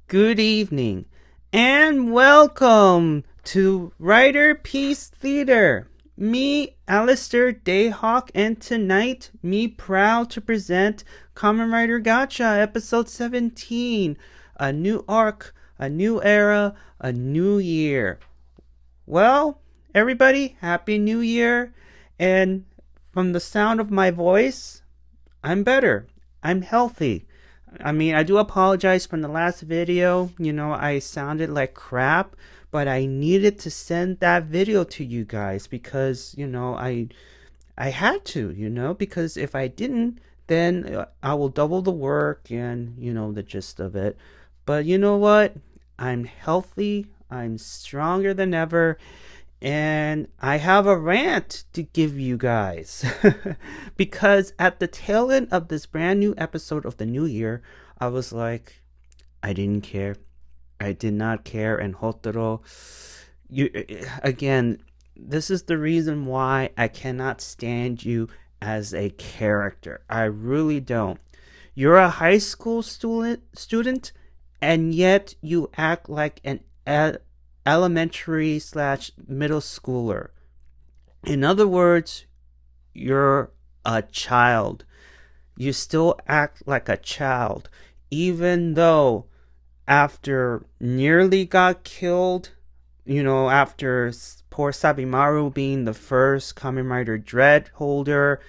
Good evening, and welcome to Riderpiece Theater. Me, Alistair Dayhawk, and tonight, me proud to present Kamen Rider Gacha Episode 17. A new arc, a new era, a new year. Well, everybody, Happy New Year. And from the sound of my voice, I'm better. I'm healthy. I mean, I do apologize from the last video. I sounded like crap, but I needed to send that video to you guys because, I had to, because if I didn't, then I will double the work and, the gist of it. But you know what? I'm healthy. I'm stronger than ever, and I have a rant to give you guys. Because at the tail end of this brand new episode of the new year, I was like, I didn't care. I did not care. And Hotaro, you again, this is the reason why I cannot stand you as a character. I really don't. You're a high school student, and yet you act like an elementary slash middle schooler. In other words, you're a child. You still act like a child, even though after nearly got killed, after poor Sabimaru being the first Kamen Rider Dread holder,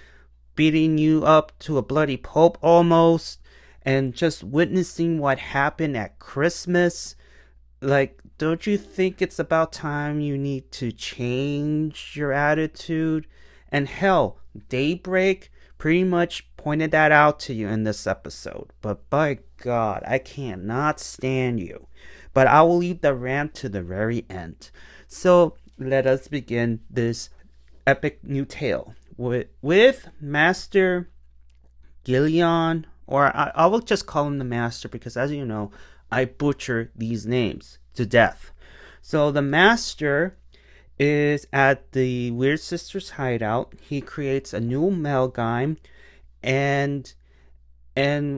beating you up to a bloody pulp almost, and just witnessing what happened at Christmas. Like, don't you think it's about time you need to change your attitude? And hell, Daybreak pretty much pointed that out to you in this episode. But by God, I cannot stand you. But I will leave the rant to the very end. So let us begin this epic new tale with Master Gillion, or I will just call him the Master because, as you know, I butcher these names to death. So the Master is at the Weird Sisters hideout. He creates a new Malgam, and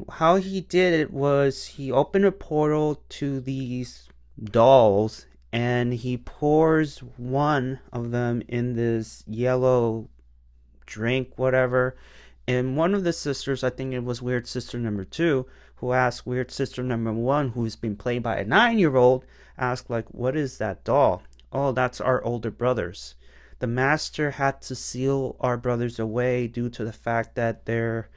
how he did it was he opened a portal to these dolls, and he pours one of them in this yellow drink, whatever. And one of the sisters, I think it was Weird Sister number 2, who asked Weird Sister number 1, who's been played by a 9-year-old, asked, like, what is that doll? Oh, that's our older brothers. The master had to seal our brothers away due to the fact that they're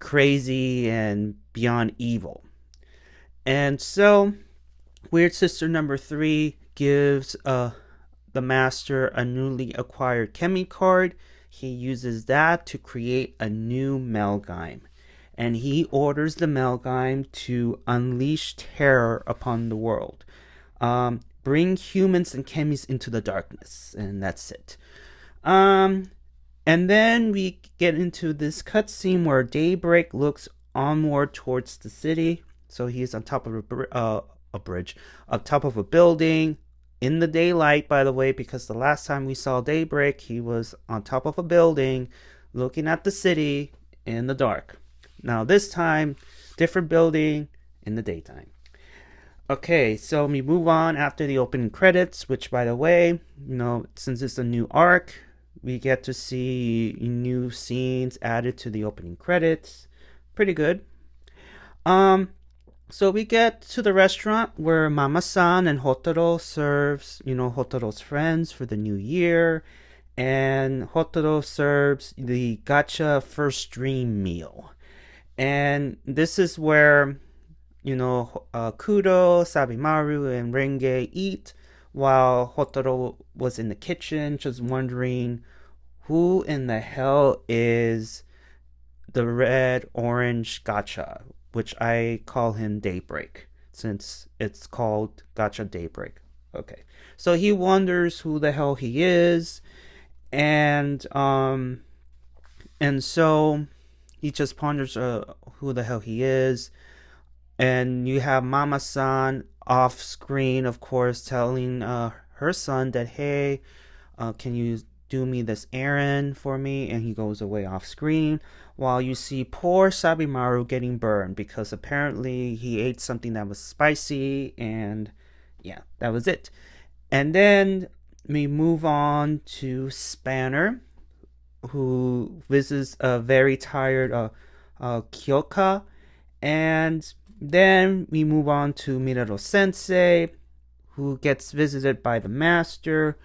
crazy and beyond evil. And so, Weird Sister number 3 gives the master a newly acquired Kemi card. He uses that to create a new Malgam. And he orders the Malgam to unleash terror upon the world. Bring humans and chemis into the darkness. And that's it. And then we get into this cutscene where Daybreak looks onward towards the city. So he's on top of a bridge, on top of a building, in the daylight, by the way, because the last time we saw Daybreak, he was on top of a building, looking at the city in the dark. Now this time, different building in the daytime. Okay, so we move on after the opening credits, which, by the way, since it's a new arc, we get to see new scenes added to the opening credits. Pretty good. So we get to the restaurant where Mama-san and Hotaro serves, Hotaro's friends for the new year. And Hotaro serves the gacha first dream meal. And this is where, Kudo, Sabimaru, and Renge eat while Hotaro was in the kitchen just wondering who in the hell is the red-orange gacha, which I call him Daybreak, since it's called Gacha Daybreak. Okay, so he wonders who the hell he is, and so he just ponders who the hell he is, and you have Mama-san off screen, of course, telling her son that, hey, can you do me this errand for me? And he goes away off screen, while you see poor Sabimaru getting burned because apparently he ate something that was spicy, and yeah, that was it. And then we move on to Spanner, who visits a very tired Kyoka, and then we move on to Minato Sensei, who gets visited by the master.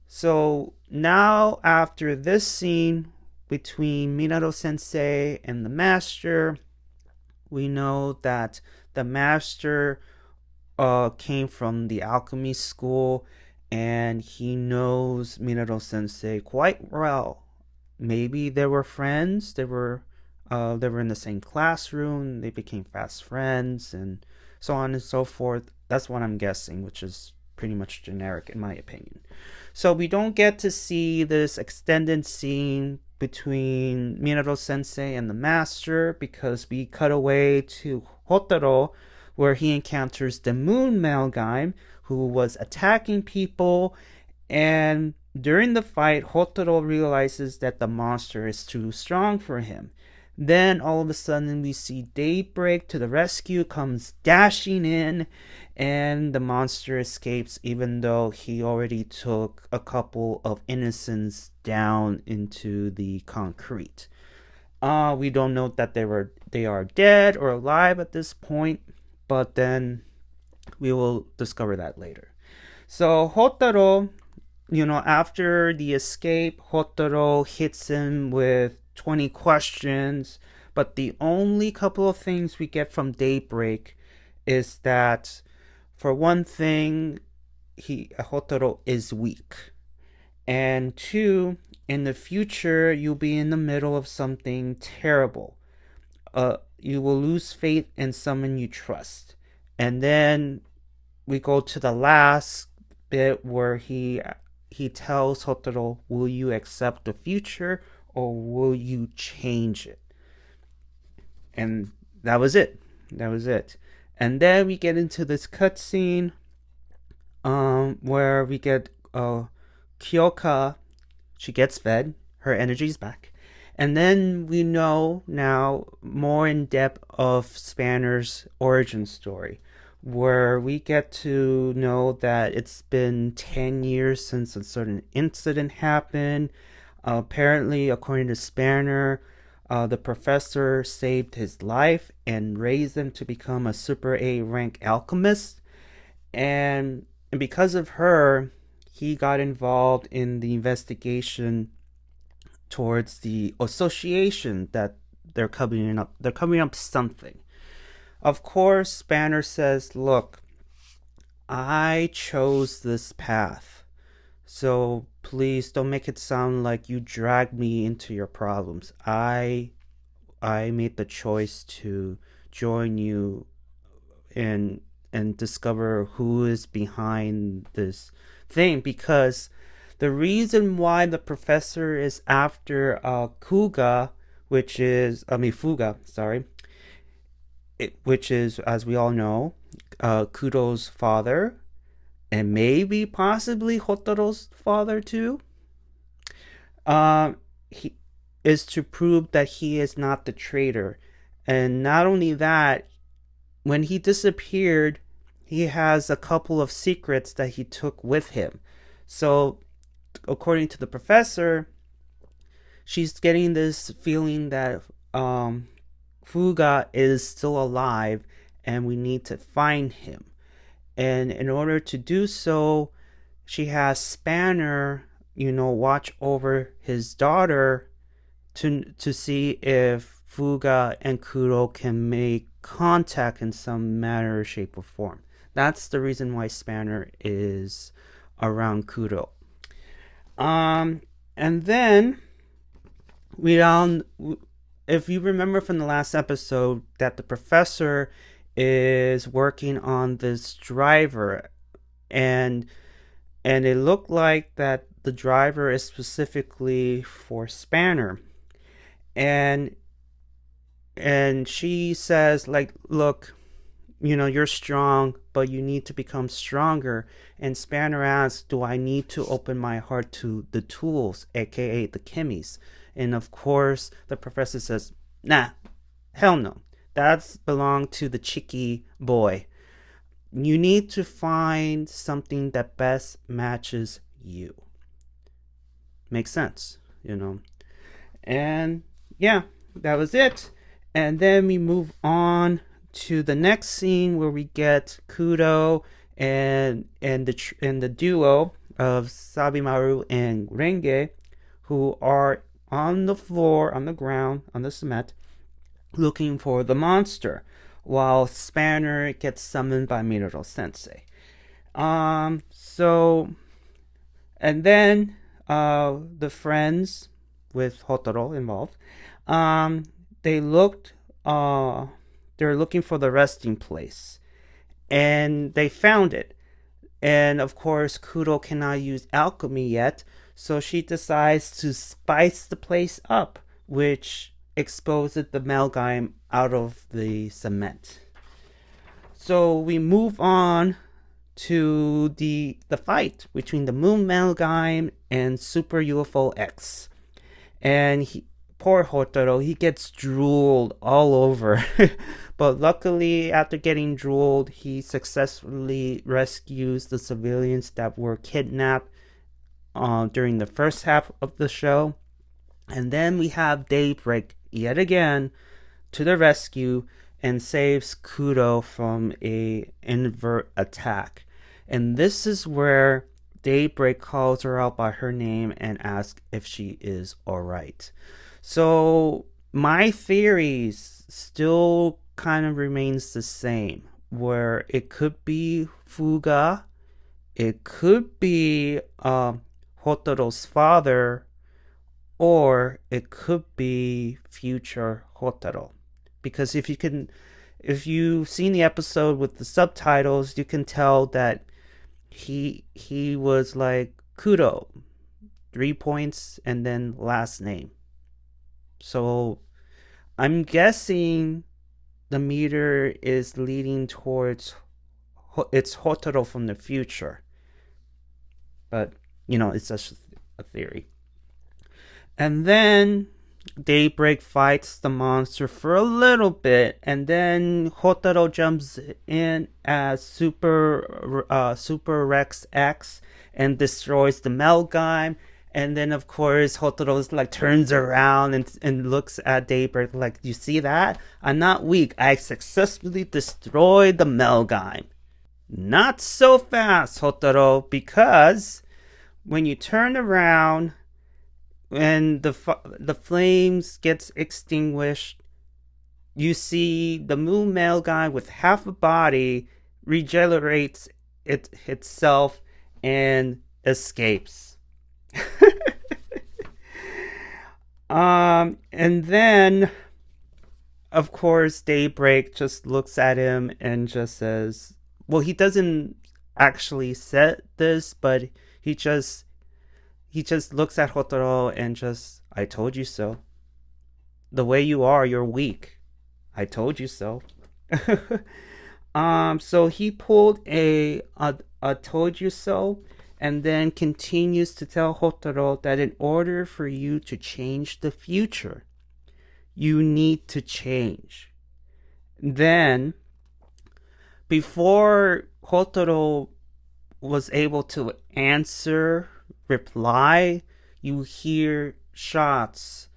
So now, after this scene between Minato Sensei and the master, we know that the master came from the alchemy school, and he knows Minato Sensei quite well. Maybe they were friends. They were in the same classroom. They became fast friends, and so on and so forth. That's what I'm guessing, which is pretty much generic in my opinion. So we don't get to see this extended scene between Minato Sensei and the master because we cut away to Hotaro, where he encounters the moon Malgam, who was attacking people, and during the fight, Hotaro realizes that the monster is too strong for him. Then all of a sudden we see Daybreak to the rescue, comes dashing in, and the monster escapes even though he already took a couple of innocents down into the concrete. We don't know that they are dead or alive at this point, but then we will discover that later. So Hotaro, after the escape, Hotaro hits him with 20 questions, but the only couple of things we get from Daybreak is that, for one thing, Hotaro is weak, and two, in the future you'll be in the middle of something terrible. You will lose faith in someone you trust, and then we go to the last bit where he tells Hotaro, will you accept the future or will you change it? And that was it. And then we get into this cutscene where we get Kyoga. She gets fed. Her energy's back. And then we know now more in depth of Spanner's origin story, where we get to know that it's been 10 years since a certain incident happened. Apparently, according to Spanner, the professor saved his life and raised him to become a Super A rank alchemist. And because of her, he got involved in the investigation towards the association that they're covering up. They're covering up something. Of course, Spanner says, look, I chose this path, so please don't make it sound like you dragged me into your problems. I made the choice to join you and discover who is behind this thing, because the reason why the professor is after Fuga, which is, as we all know, Kudo's father, and maybe possibly Hotaro's father too, he is to prove that he is not the traitor. And not only that, when he disappeared, he has a couple of secrets that he took with him. So, according to the professor, she's getting this feeling that Fuga is still alive and we need to find him. And in order to do so, she has Spanner, watch over his daughter to see if Fuga and Kudo can make contact in some manner, shape, or form. That's the reason why Spanner is around Kudo. And then if you remember from the last episode, that the professor is working on this driver, and it looked like that the driver is specifically for Spanner, and she says, like, look, you're strong, but you need to become stronger. And Spanner asks, do I need to open my heart to the tools, aka the chemies? And of course, the professor says, nah, hell no. That's belong to the cheeky boy. You need to find something that best matches you. Makes sense. And yeah, that was it. And then we move on to the next scene where we get Kudo and the duo of Sabimaru and Renge, who are on the floor, on the ground, on the cement, looking for the monster, while Spanner gets summoned by Minoro Sensei. So, and then the friends with Hotaro involved, they looked, they're looking for the resting place, and they found it. And of course, Kudo cannot use alchemy yet, so she decides to spice the place up, which exposes the Malgam out of the cement. So we move on to the fight between the Moon Malgam and Super UFO X. And poor Hotaro, he gets drooled all over. But luckily, after getting drooled, he successfully rescues the civilians that were kidnapped during the first half of the show. And then we have Daybreak yet again to the rescue and saves Kudo from a invert attack. And this is where Daybreak calls her out by her name and asks if she is alright. So my theories still kind of remains the same, where it could be Fuga, it could be Hotaro's father, or it could be future Hotaro. Because if you've seen the episode with the subtitles, you can tell that he was like Kudo, 3 points and then last name. So I'm guessing the meter is leading towards it's Hotaro from the future. But it's just a theory. And then Daybreak fights the monster for a little bit, and then Hotaro jumps in as Super Rex X and destroys the Malgam. And then of course Hotaro turns around and looks at Daybreak like, you see that? I'm not weak. I successfully destroyed the Malgam. Not so fast, Hotaro, because when you turn around and the flames gets extinguished, you see the Moon Malgam with half a body regenerates itself and escapes. And then of course Daybreak just looks at him and just says, well, he doesn't actually say this, but he just looks at Hotaro and just, I told you so. The way you are, you're weak. I told you so. So he pulled a told you so, and then continues to tell Hotaro that in order for you to change the future, you need to change. Then, before Hotaro was able to reply, you hear shots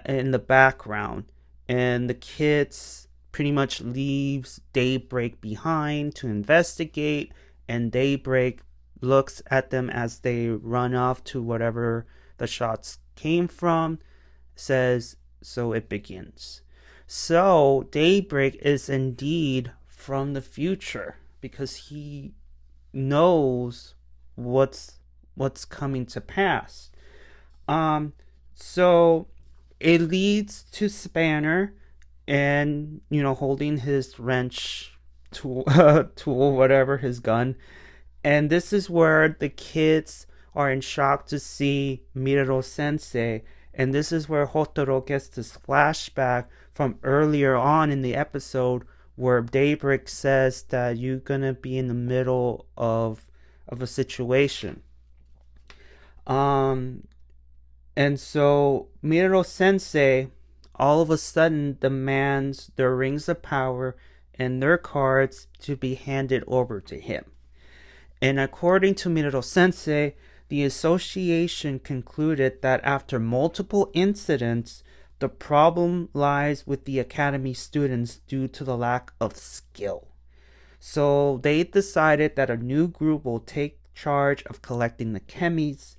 in the background, and the kids pretty much leaves Daybreak behind to investigate, and Daybreak looks at them as they run off to whatever the shots came from, says, so it begins. So Daybreak is indeed from the future, because he knows what's coming to pass. So it leads to Spanner and holding his wrench tool, whatever, his gun. And this is where the kids are in shock to see Minoro Sensei. And this is where Hotaro gets this flashback from earlier on in the episode where Daybreak says that you're gonna be in the middle of a situation. Um, and so Miro Sensei all of a sudden demands their rings of power and their cards to be handed over to him. And according to Miro Sensei, the association concluded that after multiple incidents, the problem lies with the academy students due to the lack of skill. So they decided that a new group will take charge of collecting the chemies,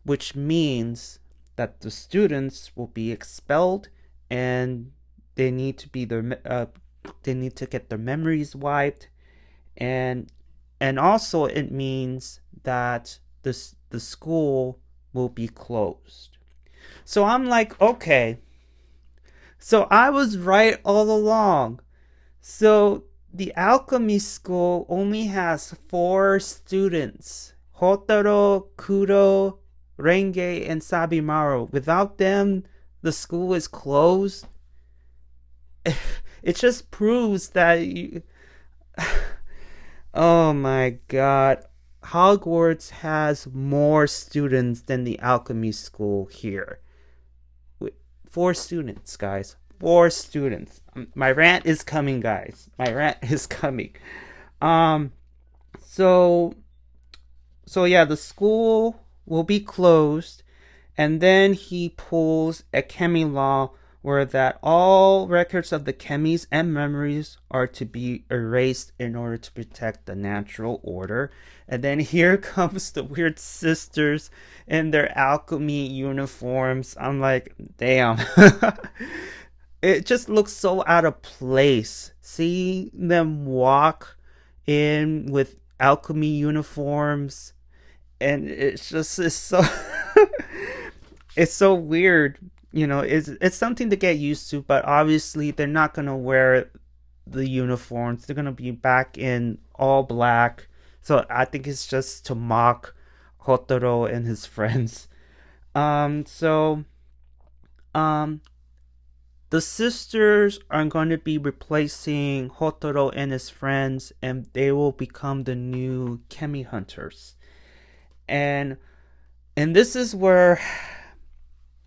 which means that the students will be expelled and they need to be they need to get their memories wiped, and also it means that the school will be closed. So I'm like, okay, so I was right all along. So the alchemy school only has 4 students: Hotaro, Kudo, Renge, and Sabimaru. Without them, the school is closed. It just proves that you... Oh my god. Hogwarts has more students than the alchemy school here. 4 students, guys. 4 students. My rant is coming, guys. My rant is coming. Um so yeah, the school will be closed, and then he pulls a chemi law where that all records of the chemies and memories are to be erased in order to protect the natural order. And then here comes the weird sisters in their alchemy uniforms. I'm like, damn. It just looks so out of place. Seeing them walk in with alchemy uniforms, and it's so it's so weird. It's something to get used to, but obviously they're not gonna wear the uniforms. They're gonna be back in all black. So I think it's just to mock Hotaro and his friends. So the sisters are going to be replacing Hotaro and his friends, and they will become the new chemi hunters. And this is where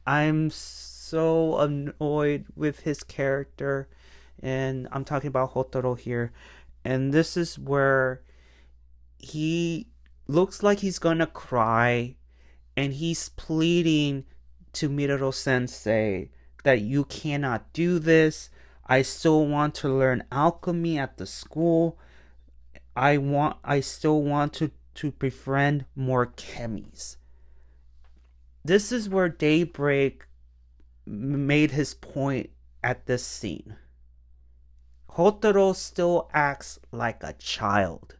I'm so annoyed with his character, and I'm talking about Hotaro here. And this is where he looks like he's gonna cry, and he's pleading to Miro Sensei that you cannot do this. I still want to learn alchemy at the school. I still want to befriend more chemies. This is where Daybreak made his point at this scene. Hotaro still acts like a child.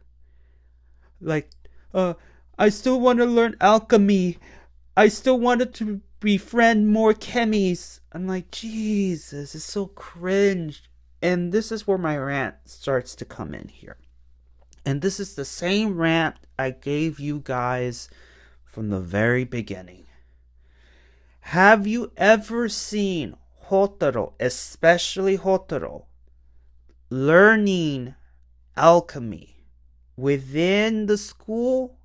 Like, I still want to learn alchemy. I still wanted to befriend more chemies. I'm like, Jesus, it's so cringe. And this is where my rant starts to come in here. And this is the same rant I gave you guys from the very beginning. Have you ever seen Hotaro, especially Hotaro, learning alchemy within the school,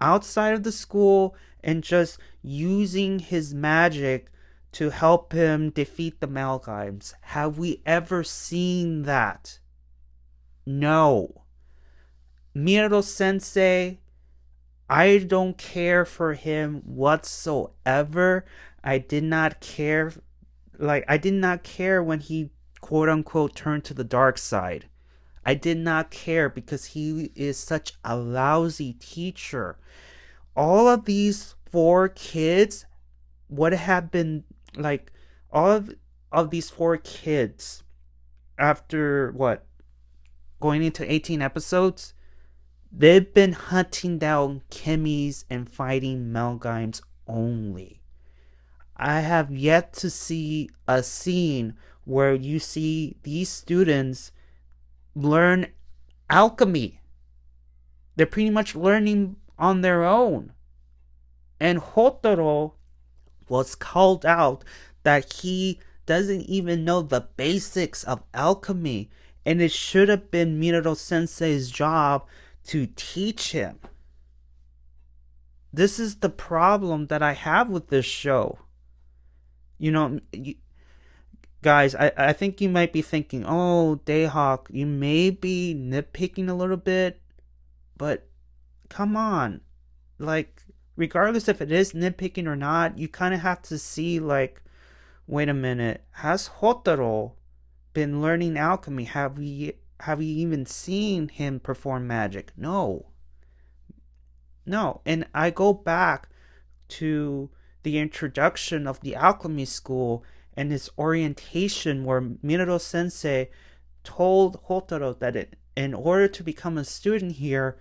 outside of the school, and just using his magic to help him defeat the Malgams? Have we ever seen that? No. Miro Sensei, I don't care for him whatsoever. I did not care when he quote unquote turned to the dark side. I did not care because he is such a lousy teacher. All of these 4 kids would have been like, all of these 4 kids, after what, going into 18 episodes, they've been hunting down chemies and fighting Malgams only. I have yet to see a scene where you see these students learn alchemy. They're pretty much learning on their own. And Hotaro was called out that he doesn't even know the basics of alchemy. And it should have been Minato Sensei's job to teach him. This is the problem that I have with this show. You know, guys, I think you might be thinking, oh, Dayhawk, you may be nitpicking a little bit, but come on. Like, regardless if it is nitpicking or not, you kind of have to see, like, wait a minute, has Hotaro been learning alchemy? Have we even seen him perform magic? No. No. And I go back to the introduction of the alchemy school and his orientation where Minato Sensei told Hotaro that in order to become a student here,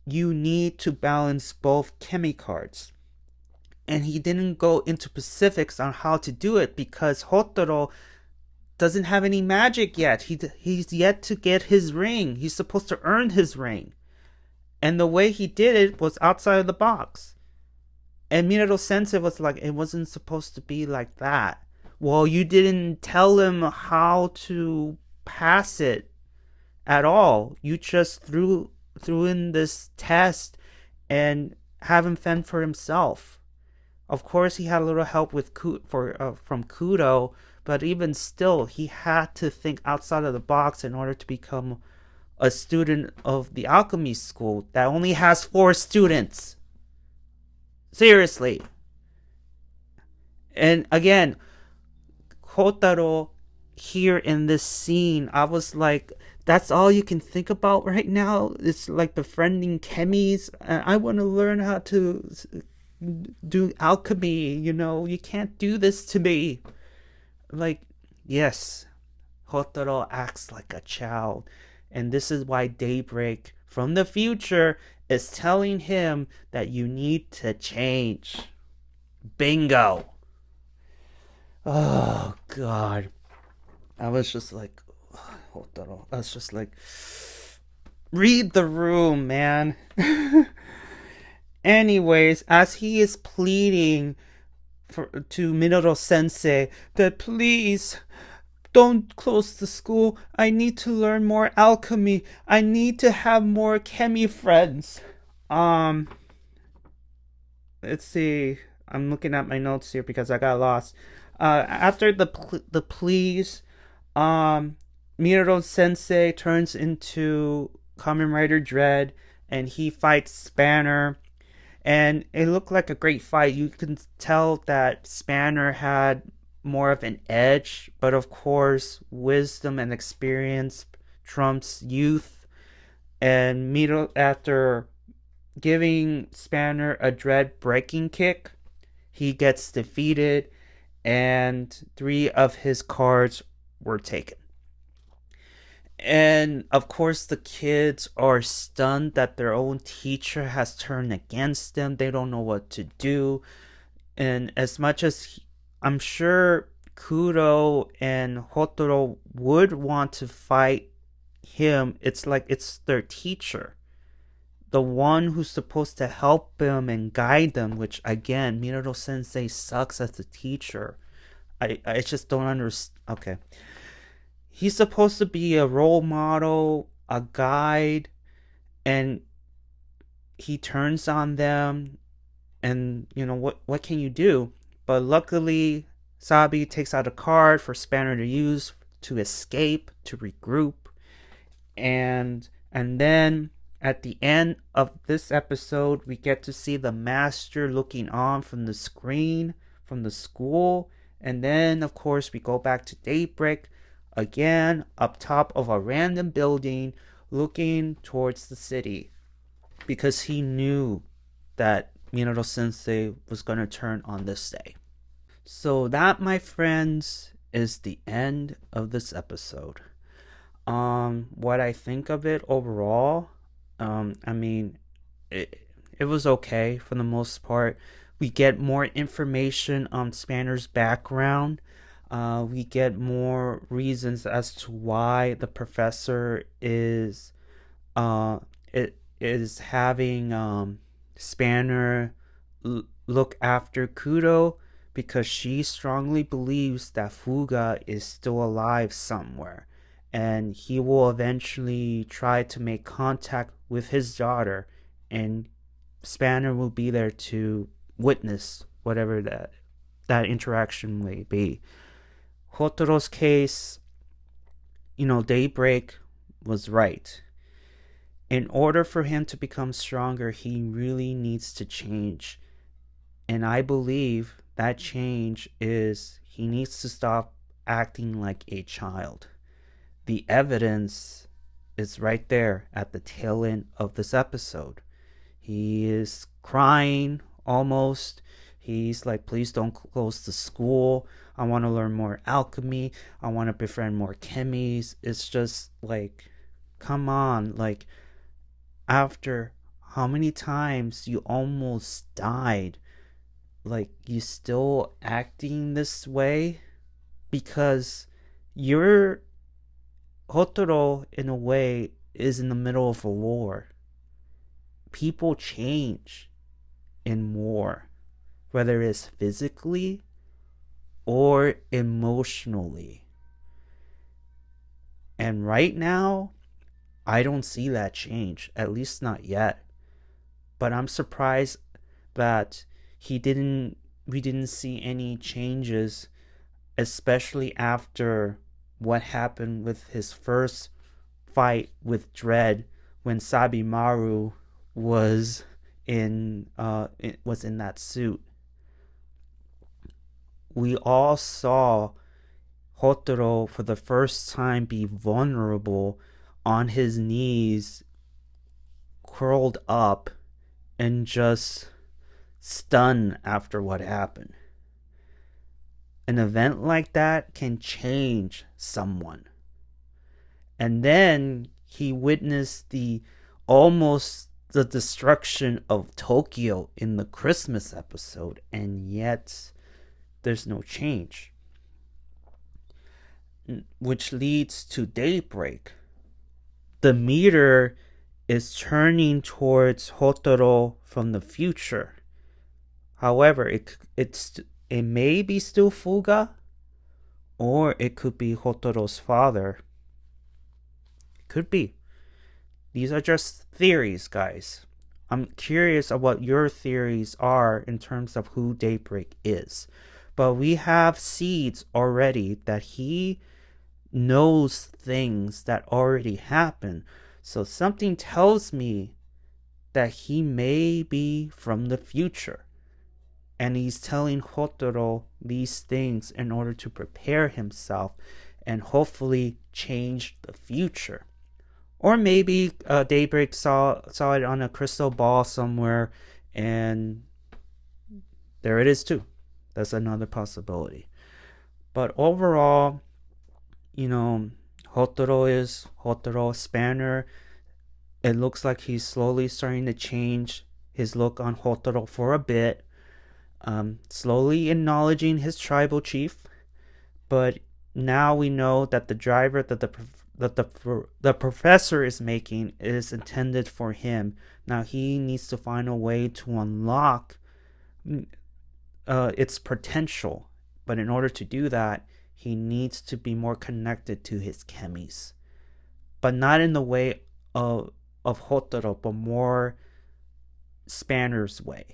you need to balance both chemi cards. And he didn't go into specifics on how to do it because Hotaro doesn't have any magic yet. He's yet to get his ring. He's supposed to earn his ring. And the way he did it was outside of the box. And Minato Sensei was like, it wasn't supposed to be like that. Well, you didn't tell him how to pass it at all. You just threw in this test and have him fend for himself. Of course, he had a little help with from Kudo, but even still, he had to think outside of the box in order to become a student of the alchemy school that only has 4 students. Seriously. And again, Hotaro here in this scene, I was like, that's all you can think about right now? It's like befriending chemis. I want to learn how to do alchemy. You can't do this to me. Like, yes, Hotaro acts like a child. And this is why Daybreak from the future is telling him that you need to change. Bingo. Oh, God. I was just like, Hotaro. I was just like, read the room, man. Anyways, as he is pleading to Minato Sensei that please don't close the school. I need to learn more alchemy. I need to have more chemi friends. Let's see. I'm looking at my notes here because I got lost. After the pleas, Minato Sensei turns into Kamen Rider Dread, and he fights Spanner. And it looked like a great fight. You can tell that Spanner had more of an edge, but of course, wisdom and experience trumps youth. And Minato, after giving Spanner a dread breaking kick, he gets defeated, and 3 of his cards were taken. And of course, the kids are stunned that their own teacher has turned against them. They don't know what to do. And as much as I'm sure Kudo and Hotaro would want to fight him, it's like it's their teacher. The one who's supposed to help them and guide them, which again, Minato Sensei sucks as a teacher. I just don't understand. Okay. He's supposed to be a role model, a guide, and he turns on them, and what can you do? But luckily, Sabi takes out a card for Spanner to use to escape, to regroup, and then at the end of this episode, we get to see the master looking on from the screen from the school, and then of course we go back to Daybreak again up top of a random building looking towards the city because he knew that Minato Sensei was going to turn on this day. So that, my friends, is the end of this episode. What I think of it overall, I mean, it was okay for the most part. We get more information on Spanner's background. We get more reasons as to why the professor is having Spanner look after Kudo, because she strongly believes that Fuga is still alive somewhere, and he will eventually try to make contact with his daughter, and Spanner will be there to witness whatever that interaction may be. Hotaro's case, Daybreak was right. In order for him to become stronger, he really needs to change. And I believe that change is he needs to stop acting like a child. The evidence is right there at the tail end of this episode. He is crying almost. He's like, please don't close the school. I want to learn more alchemy. I want to befriend more chemies. It's just like, come on. Like, after how many times you almost died, like, you still acting this way? Because you're Hotaro, in a way, is in the middle of a war. People change in war, whether it's physically or emotionally. And right now, I don't see that change, at least not yet. But I'm surprised that we didn't see any changes, especially after what happened with his first fight with Dread when Sabimaru was in that suit. We all saw Hotaro for the first time be vulnerable on his knees, curled up, and just stunned after what happened. An event like that can change someone. And then he witnessed almost the destruction of Tokyo in the Christmas episode, and yet there's no change. Which leads to Daybreak. The meter is turning towards Hotaro from the future. However, it may be still Fuga, or it could be Hotaro's father. It could be. These are just theories, guys. I'm curious of what your theories are in terms of who Daybreak is. But we have seeds already that he knows things that already happened. So something tells me that he may be from the future. And he's telling Hotaro these things in order to prepare himself and hopefully change the future. Or maybe Daybreak saw it on a crystal ball somewhere, and there it is too. That's another possibility. But overall, Hotaro is Hotaro. Spanner, it looks like he's slowly starting to change his look on Hotaro for a bit. Slowly acknowledging his tribal chief, but now we know that the driver that the professor is making is intended for him. Now he needs to find a way to unlock its potential, but in order to do that, he needs to be more connected to his chemies, but not in the way of Hotaro, but more Spanner's way.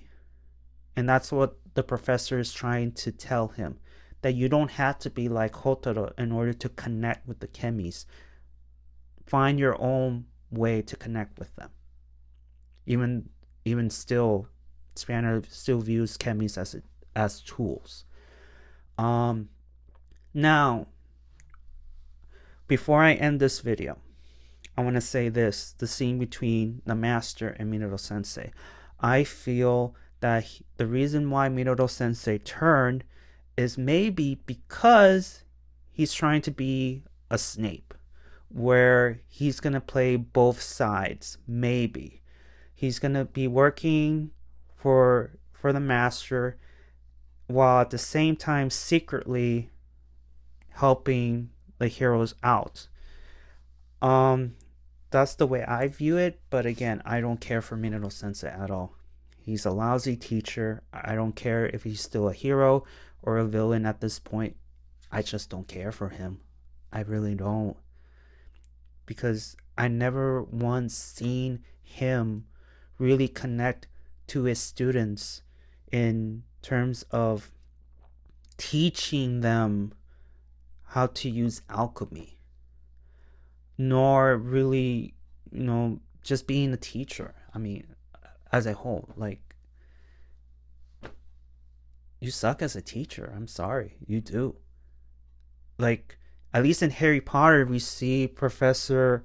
And that's what the professor is trying to tell him, that you don't have to be like Hotaro in order to connect with the chemies. Find your own way to connect with them. Even still, Spanner still views chemies as tools. Now, before I end this video, I want to say this: the scene between the master and Minato Sensei. I feel that the reason why Minato Sensei turned is maybe because he's trying to be a Snape, where he's going to play both sides. Maybe he's going to be working for the master while at the same time secretly helping the heroes out. That's the way I view it, but again, I don't care for Minato Sensei at all. He's a lousy teacher. I don't care if he's still a hero or a villain at this point. I just don't care for him. I really don't. because I never once seen him really connect to his students in terms of teaching them how to use alchemy, nor really, just being a teacher. I mean, as a whole, like, you suck as a teacher. I'm sorry, you do. Like, at least in Harry Potter, we see Professor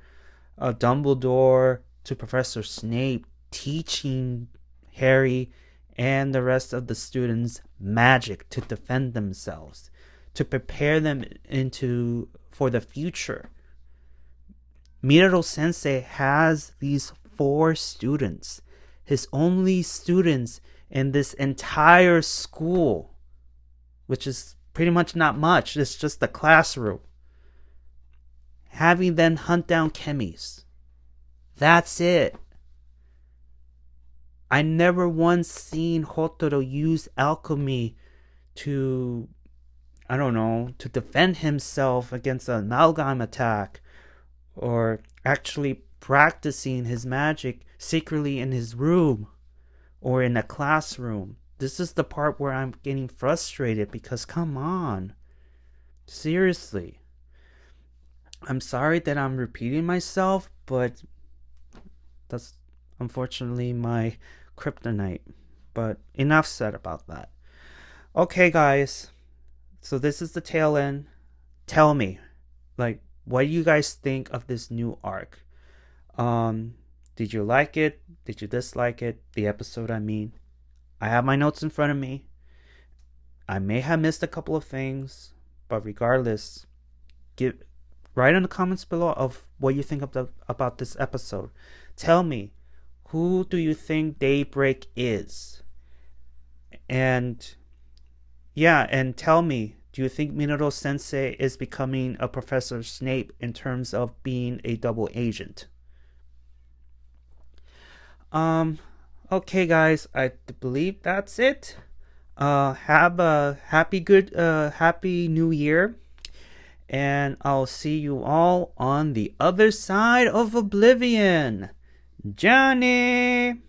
Dumbledore to Professor Snape teaching Harry and the rest of the students magic to defend themselves, to prepare them into for the future. Minato Sensei has these 4 students, his only students in this entire school, which is pretty much not much. It's just a classroom. Having them hunt down chemies. That's it. I never once seen Hotaro use alchemy to, I don't know, to defend himself against an Malgam attack, or actually practicing his magic secretly in his room or in a classroom. This is the part where I'm getting frustrated, because come on. Seriously. I'm sorry that I'm repeating myself, but that's unfortunately my kryptonite. But enough said about that. Okay, guys. So this is the tail end. Tell me, like, what do you guys think of this new arc? Did you like it? Did you dislike it? The episode, I mean. I have my notes in front of me. I may have missed a couple of things, but regardless, write in the comments below of what you think about this episode. Tell me, who do you think Daybreak is? And yeah, and tell me, do you think Minato Sensei is becoming a Professor Snape in terms of being a double agent? Okay, guys, I believe that's it. Have a happy new year, and I'll see you all on the other side of oblivion. Johnny!